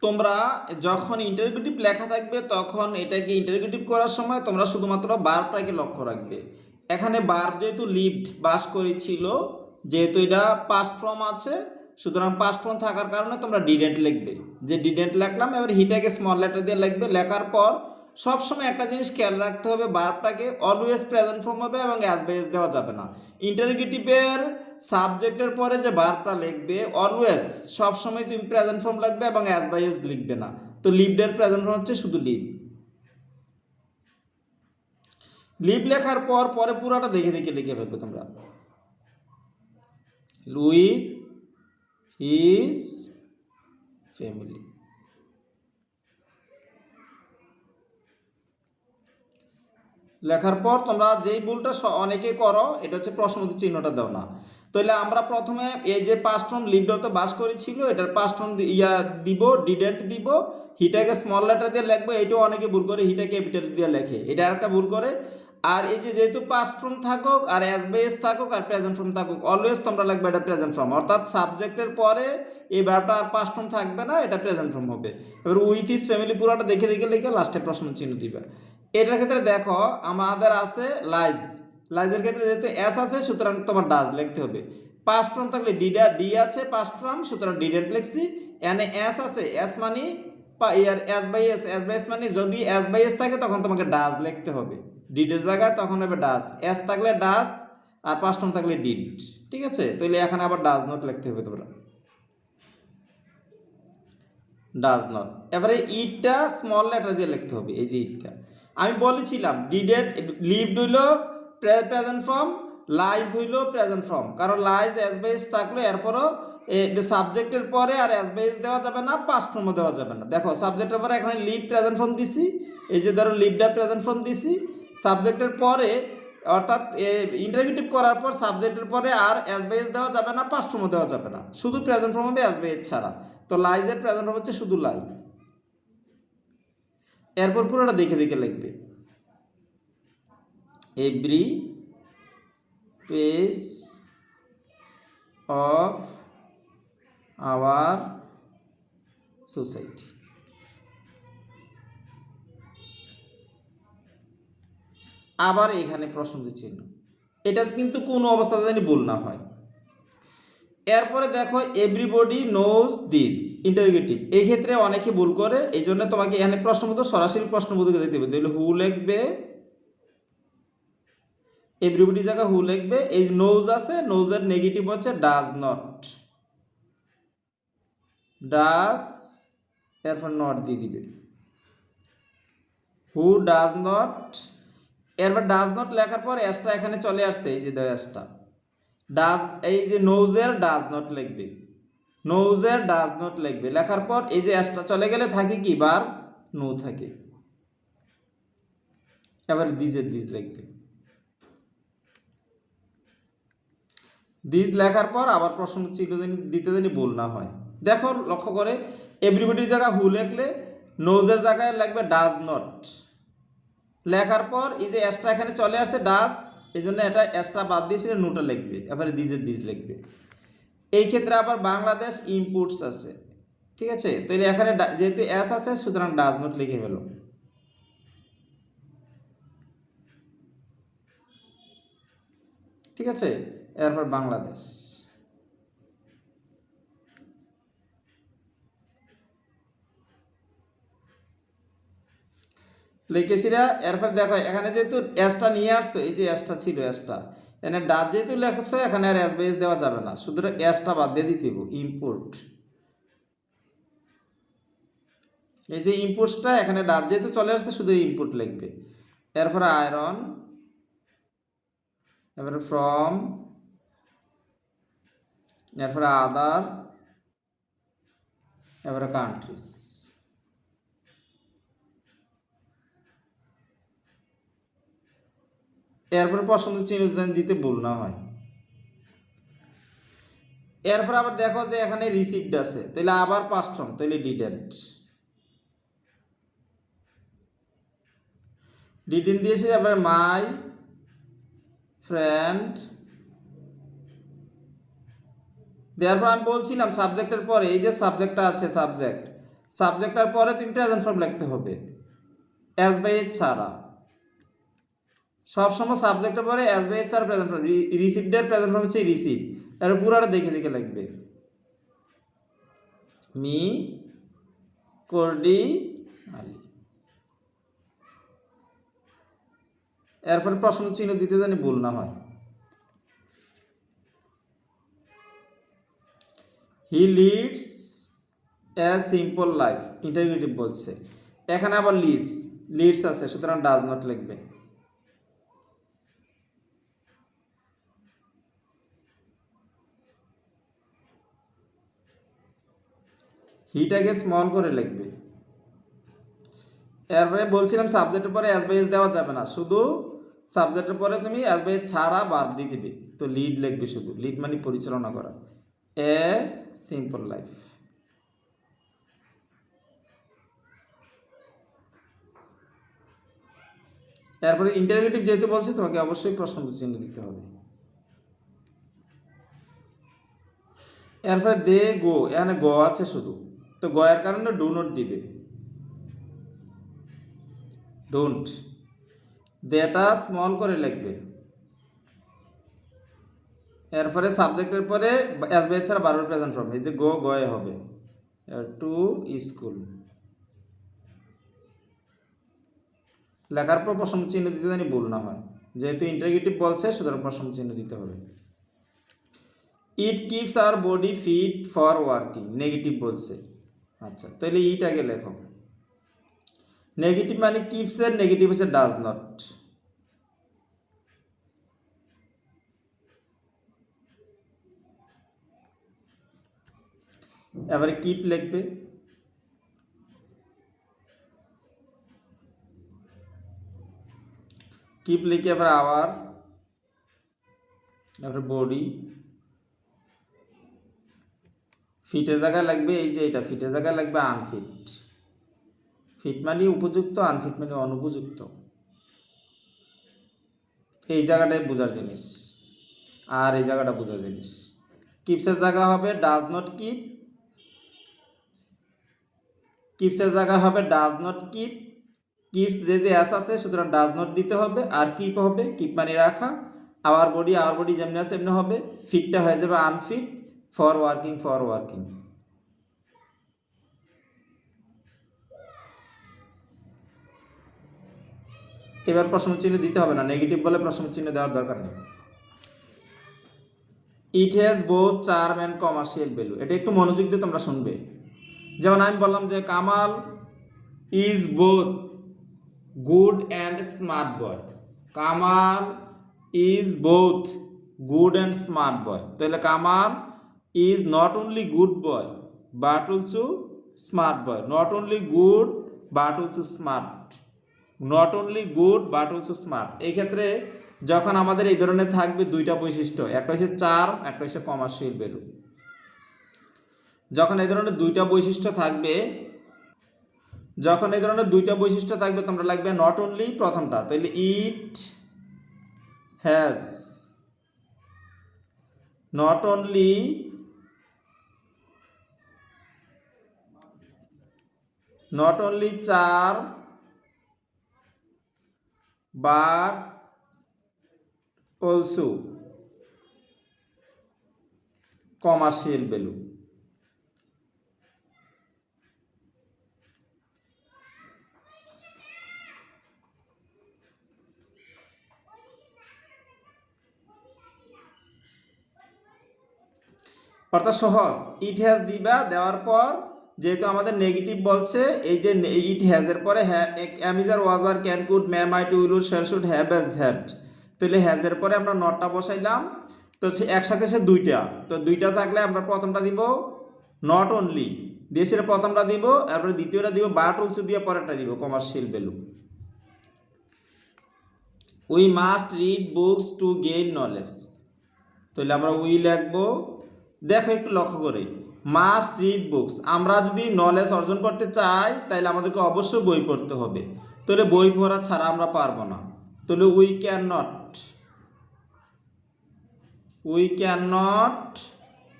তোমরা যখন ইন্টারোগেটিভ লেখা থাকবে তখন এটাকে ইন্টারোগেটিভ করার সময় তোমরা শুধুমাত্র ভার্বটাকে লক্ষ্য রাখবে। এখানে ভার্ব যেহেতু লিভড বাস করেছিল, যেহেতু এটা পাস্ট ফর্ম আছে, সুতরাং পাস্ট ফর্ম থাকার কারণে তোমরা ডিডেন্ট লিখবে। যে ডিডেন্ট লিখলাম, এবার হিটাকে স্মল লেটার দিয়ে লিখবে। লেখার পর সবসময় একটা জিনিস খেয়াল রাখতে হবে, ভার্বটাকে অলওয়েজ প্রেজেন্ট ফর্ম হবে এবং অ্যাজ বাই এস দেওয়া যাবে না। ইন্টারোগেটিভের সাবজেক্টের পরে যে ভার্বটা লিখবে অলওয়েজ সবসময় তুমি প্রেজেন্ট ফর্ম লিখবে এবং অ্যাজ বাই এস লিখবে না। তো লিভডের প্রেজেন্ট ফর্ম হচ্ছে শুধু লিভ। লিভ লেখার পর পরে পুরোটা দেখে দেখে লিখে ফেলবে তোমরা। With his family. লেখার পর তোমরা যেই ভুলটা অনেকে করো, এটা হচ্ছে প্রশ্নবোধক চিহ্নটা দাও না। তাহলে আমরা প্রথমে এই যে পাস্ট ফর্ম লিভডতে বাস করেছিল, এটার পাস্ট ফর্ম দিব, ডিডেন্ট দিব, হিটাকে স্মল লেটার দিয়ে লিখবো। এইটাও অনেকে ভুল করে, হিটা ক্যাপিটাল দিয়ে লেখে, এটা আরেকটা ভুল করে। আর এই যে যেহেতু পাস্ট ফর্ম থাকুক আর অ্যাজ বাই এস থাকুক আর প্রেজেন্ট ফর্ম থাকুক, অলওয়েজ তোমরা লিখবে এটা প্রেজেন্ট ফর্ম, অর্থাৎ সাবজেক্টের পরে এই ভার্বটা আর পাস্ট ফর্ম থাকবে না, এটা প্রেজেন্ট ফর্ম হবে। এবার উইথ হিজ ফ্যামিলি পুরোটা দেখে দেখে লিখে লাস্টে প্রশ্ন চিহ্ন দিবে। এটার ক্ষেত্রে দেখো আমাদের আছে লাইজ। লাইজের ক্ষেত্রে যেহেতু এস আছে, সুতরাং তোমার ডাজ লিখতে হবে। পাস্ট ফর্ম থাকলে ডি আছে পাস্ট ফর্ম, সুতরাং ডিডেন্ট লিখছি। এনে এস আছে, এস মানে ইয়ার এস বাই এস মানে যদি এস বাই এস থাকে তখন তোমাকে ডাজ লিখতে হবে। ডিডের জায়গায় তখন হবে ডাজ, এস থাকলে ডাজ আর পাস্ট ফর্ম থাকলে ডিড। ঠিক আছে, তাহলে এখানে আবার ডাজ নট লিখতে হবে তোমরা, ডাজ নট। এবারে ইটটা স্মল লেটার দিয়ে লিখতে হবে, এই যে ইটটা আমি বলেছিলাম। ডিডেড লিভড হইল প্রেজেন্ট ফর্ম, লাইজ হইল প্রেজেন্ট ফর্ম, কারণ লাইজ এস বাই এস থাকলে এরপরও সাবজেক্টের পরে আর এস বাই এস দেওয়া যাবে না, পাস্ট ফর্মও দেওয়া যাবে না। দেখো সাবজেক্টের পরে এখানে লিভ প্রেজেন্ট ফর্ম দিছি, এই যে ধরো লিভডা প্রেজেন্ট ফর্ম দিছি। সাবজেক্টের পরে অর্থাৎ ইন্টারোগেটিভ করার পর সাবজেক্টের পরে আর এস বাই এস দেওয়া যাবে না, পাস্ট ফর্মও দেওয়া যাবে না, শুধু প্রেজেন্ট ফর্ম হবে এস বাই এস ছাড়া। তো লাইজের প্রেজেন্ট ফর্ম হচ্ছে শুধু লাই। এরপর পুরোটা দেখে দেখে লিখবে। Every page of our society. আবার এখানে প্রশ্ন চিহ্ন, এটা কিন্তু কোনো অবস্থাতে জানি ভুল না হয়। এরপরে দেখো এভরিবডি নোজ দিস ইন্টারোগেটিভ, এই ক্ষেত্রে অনেকে ভুল করে, এই জন্য তোমাকে এখানে প্রশ্নবোধক সরাসরি প্রশ্নবোধকে দিতে হবে। তাহলে হু লিখবে, এভরিবডি জায়গায় হু লিখবে। এই নোজ আছে, নোজের নেগেটিভ হচ্ছে ডাজ নট, ডাজ এরপর নট দিয়ে দিবে। হু ডাজ নট, এরপর ডাজ নট লেখার পর এসটা এখানে চলে আসছে, এই যে দাও এসটা ডাজ, এই যে নোজের ডাজ নট লিখবে, নোজের ডাজ নট লিখবে। লেখার পর এই যে এসটা চলে গেলে থাকে কি বার নো থাকে। এবার দিজের দিজ লিখবে। দিজ লেখার পর আবার প্রশ্ন চিহ্ন দিতে জানি ভুল না হয়। দেখো লক্ষ্য করে, এভরিবডির জায়গায় হু লিখলে, নোজের জায়গায় লিখবে ডাজ নট। লেখার পর এই যে এসটা এখানে চলে আসছে ডাজ, এই জন্য এটা এসটা বাদ দিয়েছিল, নোটা লিখবে। এবারে দিজের দিজ লিখবে। এই ক্ষেত্রে আবার বাংলাদেশ ইম্পোর্টস আছে, ঠিক আছে। তো এখানে যেহেতু এস আছে, সুতরাং ডাজ নট লিখে ফেলো। ঠিক আছে, এরপর বাংলাদেশ। লিখেছিরা। এরপর দেখো এখানে যেহেতু এসটা নিয়ে আসছো, এই যে এসটা ছিল এসটা, এখানে ডাজ যেহেতু লেখছো, এখানে আর এস বাই এস দেওয়া যাবে না, শুধু এসটা বাদ দিয়ে দিতে হবে, ইম্পোর্ট। এই যে ইম্পোর্টসটা এখানে ডাজ যেহেতু চলে আসছে, শুধু ইম্পোর্ট লিখবে। এরপরে আয়রন, এরপরে ফ্রম, এরপরে আদার, এরপরে কান্ট্রিজ। এরপরে পছন্দ চিহ্ন দিতে ভুল না হয়। এরপর আবার দেখো যে এখানে রিসিভড আছে, তাহলে আবার পাস্ট ফর্ম, তাহলে ডিডেন্ট। ডিডেন্ট দিয়েছে। এবার মাই ফ্রেন্ড, তারপর আমি বলছিলাম সাবজেক্টের পরে এই যে সাবজেক্টটা আছে, সাবজেক্ট সাবজেক্টের পরে তুমি প্রেজেন্ট ফর্ম লিখতে হবে অ্যাজ বাই এজ ছাড়া। সবসময় সাবজেক্টের পরে অ্যাজ বাই এজ ছাড়া প্রেজেন্ট ফর্ম। রিসিভডের প্রেজেন্ট ফর্ম হচ্ছে রিসিভ, এর পুরাটা দেখে দেখে লিখবে। Me cordially. এরপরে প্রশ্ন চিহ্ন দিতে জানি ভুল না হয়। He leads a simple life, interrogative বলছে। এখানে আবার লিডস আছে, সুতরাং ডাজ নট লিখবে। হিটাকে স্মল করে লিখবে। এরপরে বলছিলাম সাবজেক্টের পরে অ্যাজ বাই এজ দেওয়া যাবে না, শুধু সাবজেক্টের পরে তুমি অ্যাজ বাই এজ ছাড়া ভার্ব দিয়ে দিবে। তো লিড লিখবে শুধু, লিড মানে পরিচালনা করা। A simple life. এরপরে ইন্টারোগেটিভ যেহেতু বলছে তোমাকে অবশ্যই প্রশ্ন চিহ্ন দিতে হবে। এরপরে দে গো, এখানে গো আছে শুধু, তো গো এর কারণে ডু নট দিবে, ডোন্ট। দেটা স্মল করে লিখবে। এরপরে সাবজেক্টের পরে অ্যাজ বাই ছাড়া ভার্বের প্রেজেন্ট ফর্ম, এই যে গো গয়ে হবে, টু স্কুল। লেখার পর প্রশ্ন চিহ্ন দিতে জানি ভুল না হয়, যেহেতু ইন্টারোগেটিভ বলছে সুতরাং প্রশ্ন চিহ্ন দিতে হবে। It keeps our body fit for working, negative বলছে। আচ্ছা, তাহলে ইট আগে লেখো। নেগেটিভ মানে কিপস এর নেগেটিভ হচ্ছে ডাজ নট। এবারে কিপ লিখবে। কিপ লিখে এবার আওয়ার, এবারে বডি। ফিটের জায়গায় লাগবে এই যে এটা, ফিটের জায়গায় লাগবে আনফিট। ফিট মানে উপযুক্ত, আনফিট মানে অনুপযুক্ত। এই জায়গাটাই বোঝার জিনিস, আর এই জায়গাটা বোঝার জিনিস। কিপসের জায়গা হবে ডাজ নট কিপ, কিপসের জায়গা হবে ডাজ নট কিপ। কিপস যদি এস আছে সুতরাং ডাজ নট দিতে হবে, আর কিপ হবে, কিপ মানে রাখা। আওয়ার বডি যেমনি আছে এমনি হবে। ফিটটা হয়ে যাবে আনফিট, ফর ওয়ার্কিং। এবার প্রশ্ন চিহ্ন দিতে হবে না, নেগেটিভ বলে প্রশ্ন চিহ্ন দেওয়ার দরকার নেই। It has both charm and commercial value, এটা একটু মনোযোগ দিয়ে তোমরা শুনবে। যেমন আমি বললাম যে Kamal is both good and smart boy. Kamal is both good and smart boy, তাহলে Kamal is not only good boy but also smart boy. Not only good but also smart, not only good but also smart. এই ক্ষেত্রে যখন আমাদের এই ধরনের থাকবে দুইটা বৈশিষ্ট্য, একটা হচ্ছে চার্ম, একটা হচ্ছে কমার্শিয়াল ভ্যালু। যখন এই ধরনের দুইটা বৈশিষ্ট্য থাকবে, তোমরা লাগবে নট অনলি প্রথমটা, তাহলে it has not only charm but also commercial value. অর্থাৎ সহজ। ইট হ্যাজ দিবা, দেওয়ার পর যেহেতু আমাদের নেগেটিভ বলছে, এই যে ইট হ্যাজের পরে এম ইজ আর ওয়াজ আর can could may might will would shall should have has had, তাহলে হ্যাজের পরে আমরা নটটা বসাইলাম। তো একসাথে সে দুইটা, তো দুইটা থাকলে আমরা প্রথমটা দিব নট অনলি, দেশের প্রথমটা দিব, তারপরে দ্বিতীয়টা দিব বাট অলসো দিয়ে পরেরটা দিব commercial value. We must read books to gain knowledge, তাহলে আমরা উই লিখবো। দেখো একটু লক্ষ্য করে, মাস্ট রিড বুকস, আমরা যদি নলেজ অর্জন করতে চাই তাহলে আমাদেরকে অবশ্যই বই পড়তে হবে, তাহলে বই পড়া ছাড়া আমরা পারবো না। তাহলে উই ক্যান নট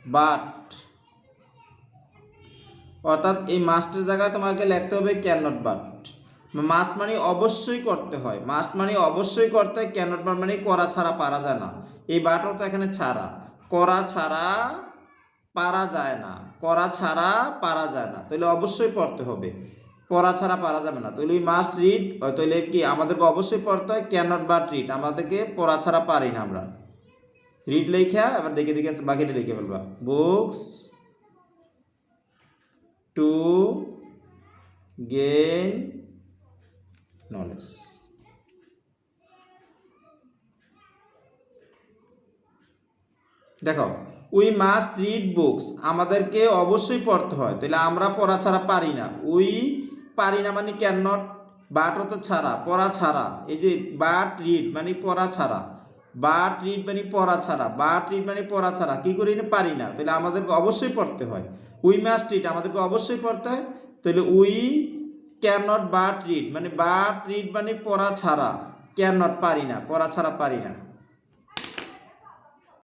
বাট অর্থাৎ এই মাস্টের জায়গায় তোমাকে লিখতে হবে ক্যান নট বাট। মাস্ট মানে অবশ্যই করতে হয়, মাস্ট মানে অবশ্যই করতে হয়, ক্যান নট বাট মানে করা ছাড়া পারা যায় না। এই বাট অর্থ এখানে ছাড়া, করা ছাড়া পারা যায় না, করা ছাড়া পারা যায় না, তাহলে অবশ্যই পড়তে হবে, পড়া ছাড়া পারা যাবে না। তাহলে উই মাস্ট রিড, তাহলে কি আমাদেরকে অবশ্যই পড়তে হয়, ক্যান নট বাট রিড, আমাদেরকে পড়া ছাড়া পারি না আমরা। রিড লেখা এবার দেখে দেখে বাকিটা লিখে ফেলবা, বুকস টু গেইন নলেজ। দেখো উই মাস্ট রিড বুকস, আমাদেরকে অবশ্যই পড়তে হয়, তাহলে আমরা পড়া ছাড়া পারি না। উই পারি না মানে ক্যান নট, বাট তো ছাড়া, পড়া ছাড়া, এই যে বাট রিড মানে পড়া ছাড়া, বাট রিড মানে পড়া ছাড়া, বাট রিড মানে পড়া ছাড়া কী করি না, পারি না, তাহলে আমাদেরকে অবশ্যই পড়তে হয়। উই মাস্ট রিড আমাদেরকে অবশ্যই পড়তে হয়, তাহলে we can not but read মানে বাট রিড মানে পড়া ছাড়া, ক্যান নট পারি না, পড়া ছাড়া পারি না।